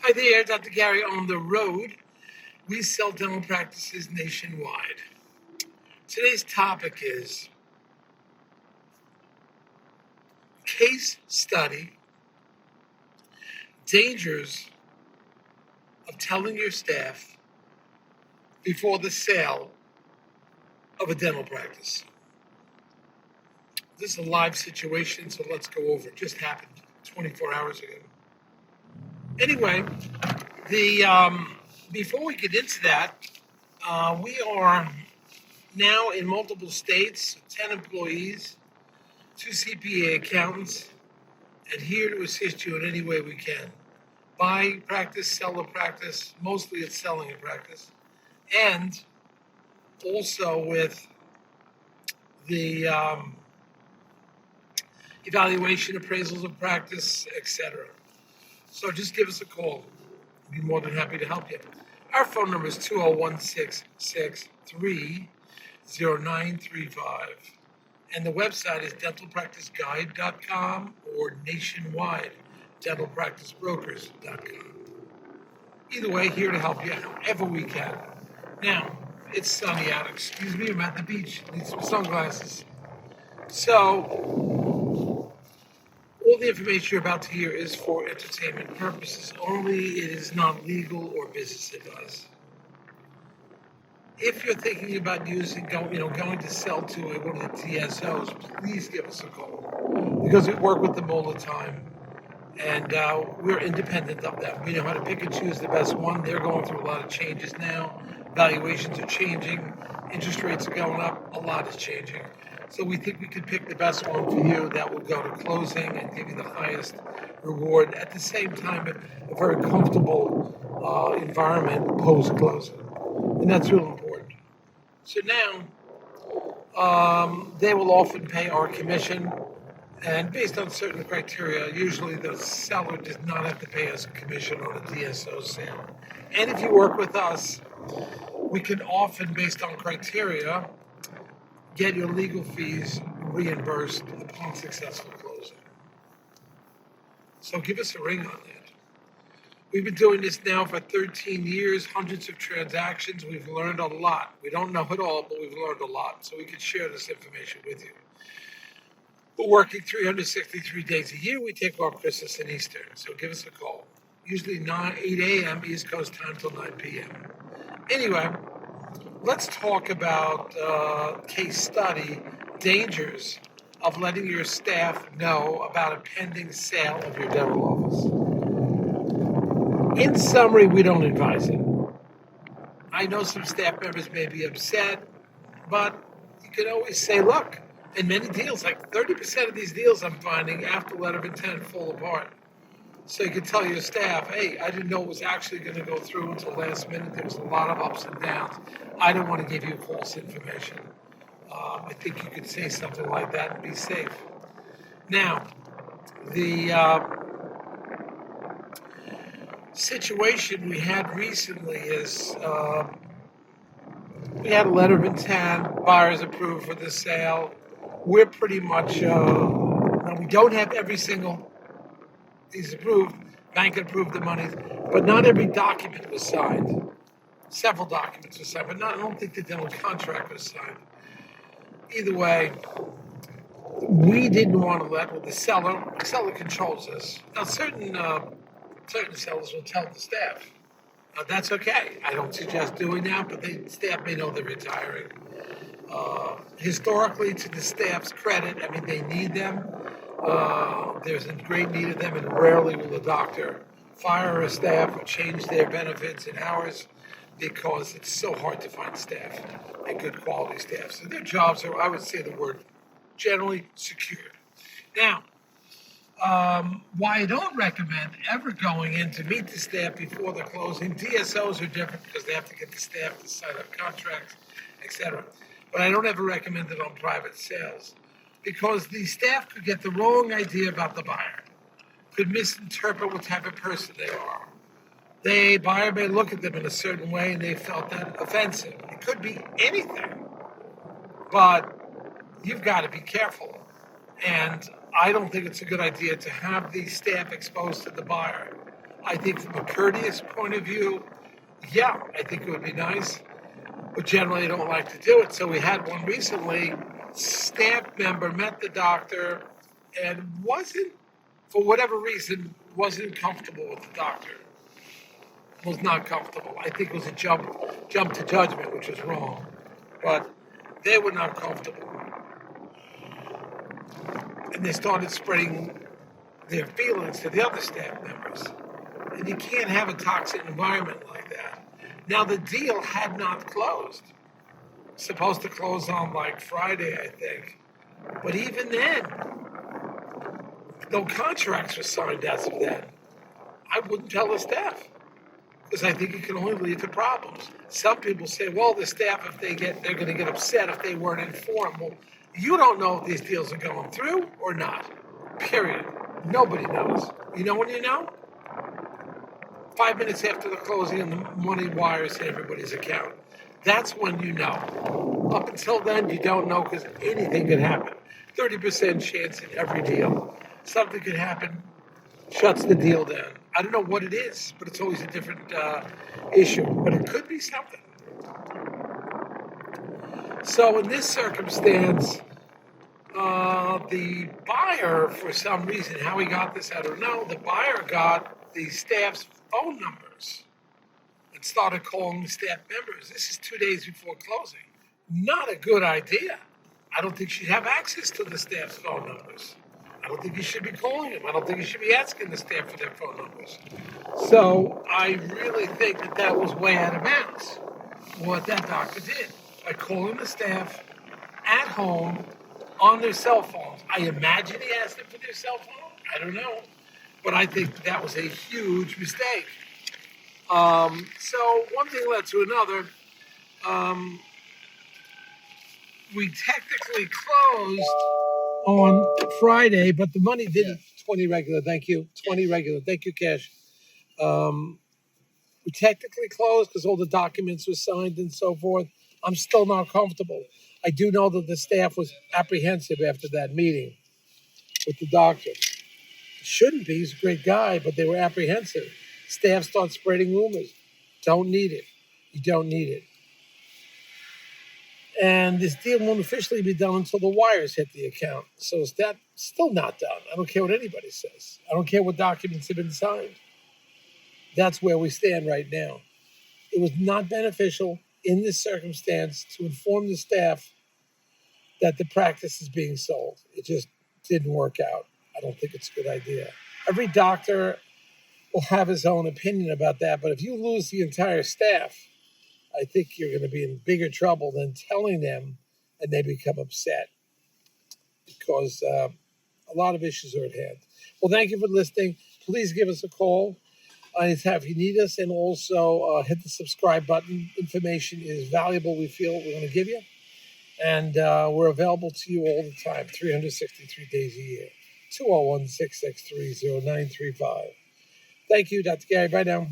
Hi there, Dr. Gary on the road. We sell dental practices nationwide. Today's topic is case study, dangers of telling your staff before the sale of a dental practice. This is a live situation, so let's go over it. Just happened 24 hours ago. Anyway, before we get into that, we are now in multiple states, 10 employees, 2 CPA accountants, and here to assist you in any way we can. Buy practice, sell a practice, mostly it's selling a practice, and also with the evaluation, appraisals of practice, etc. So just give us a call. We'll be more than happy to help you. Our phone number is 201-663-0935. And the website is dentalpracticeguide.com or nationwide dentalpracticebrokers.com. Either way, here to help you however we can. Now, it's sunny out. Excuse me, I'm at the beach. Need some sunglasses. So, all the information you're about to hear is for entertainment purposes only. It is not legal or business advice. If you're thinking about going to sell to one of the DSOs, please give us a call because we work with them all the time, and we're independent of them. We know how to pick and choose the best one. They're going through a lot of changes now. Valuations are changing. Interest rates are going up. A lot is changing. So we think we could pick the best one for you that will go to closing and give you the highest reward. At the same time, a very comfortable environment post-closing. And that's real important. So now, they will often pay our commission. And based on certain criteria, usually the seller does not have to pay us a commission on a DSO sale. And if you work with us, we can often, based on criteria, get your legal fees reimbursed upon successful closing. So give us a ring on that. We've been doing this now for 13 years, hundreds of transactions. We've learned a lot. We don't know it all, but we've learned a lot. So we can share this information with you. We're working 363 days a year. We take off Christmas and Easter. So give us a call. Usually 8 a.m. East Coast time till 9 p.m. Anyway, let's talk about case study dangers of letting your staff know about a pending sale of your dental office. In summary, we don't advise it. I know some staff members may be upset, but you can always say, look, in many deals, like 30% of these deals I'm finding after letter of intent fall apart. So you can tell your staff, hey, I didn't know it was actually going to go through until last minute. There was a lot of ups and downs. I don't want to give you false information. I think you could say something like that and be safe. Now, the situation we had recently is we had a letter of intent, buyers approved for the sale. We're pretty much, now we don't have every single piece approved, bank approved the money, but not every document was signed. Several documents were signed, but I don't think the dental contract was signed. Either way, we didn't want to let the seller controls us. Now, certain sellers will tell the staff, that's okay. I don't suggest doing that, but the staff may know they're retiring. Historically, to the staff's credit, I mean, they need them. There's a great need of them, and rarely will a doctor fire a staff or change their benefits and hours because it's so hard to find staff and good quality staff. So their jobs are, I would say the word, generally secured. Now, why I don't recommend ever going in to meet the staff before the closing. DSOs are different because they have to get the staff to sign up contracts, etc. But I don't ever recommend it on private sales because the staff could get the wrong idea about the buyer, could misinterpret what type of person they are. The buyer may look at them in a certain way and they felt that offensive. It could be anything, but you've got to be careful. And I don't think it's a good idea to have the staff exposed to the buyer I think from a courteous point of view, yeah, I think it would be nice, but generally I don't like to do it. So we had one recently, staff member met the doctor and for whatever reason, wasn't comfortable with the doctor. Was not comfortable. I think it was a jump to judgment, which was wrong. But they were not comfortable. And they started spreading their feelings to the other staff members. And you can't have a toxic environment like that. Now, the deal had not closed. Supposed to close on like Friday, I think. But even then, no contracts were signed as of then. I wouldn't tell the staff because I think it can only lead to problems. Some people say, well, the staff, they're going to get upset if they weren't informed. Well, you don't know if these deals are going through or not, period. Nobody knows. You know when you know? 5 minutes after the closing and the money wires to everybody's account. That's when you know. Up until then, you don't know because anything can happen. 30% chance in every deal. Something could happen, shuts the deal down. I don't know what it is, but it's always a different issue. But it could be something. So in this circumstance, the buyer, for some reason, how he got this, I don't know, the buyer got the staff's phone numbers and started calling the staff members. This is 2 days before closing. Not a good idea. I don't think she'd have access to the staff's phone numbers. I don't think you should be calling them. I don't think you should be asking the staff for their phone numbers. So I really think that was way out of bounds, what that doctor did, by calling the staff at home on their cell phones. I imagine he asked them for their cell phone. I don't know. But I think that was a huge mistake. So one thing led to another. We technically closed on Friday, but the money didn't. 20 regular, thank you. 20 regular, thank you, Cash. We technically closed because all the documents were signed and so forth. I'm still not comfortable. I do know that the staff was apprehensive after that meeting with the doctor. Shouldn't be, he's a great guy, but they were apprehensive. Staff starts spreading rumors. Don't need it. You don't need it. And this deal won't officially be done until the wires hit the account. So is that still not done? I don't care what anybody says. I don't care what documents have been signed. That's where we stand right now. It was not beneficial in this circumstance to inform the staff that the practice is being sold. It just didn't work out. I don't think it's a good idea. Every doctor will have his own opinion about that, but if you lose the entire staff, I think you're going to be in bigger trouble than telling them and they become upset because a lot of issues are at hand. Well, thank you for listening. Please give us a call if you need us, and also hit the subscribe button. Information is valuable, we feel we're going to give you. And we're available to you all the time, 363 days a year. 201-663-0935. Thank you, Dr. Gary. Bye now.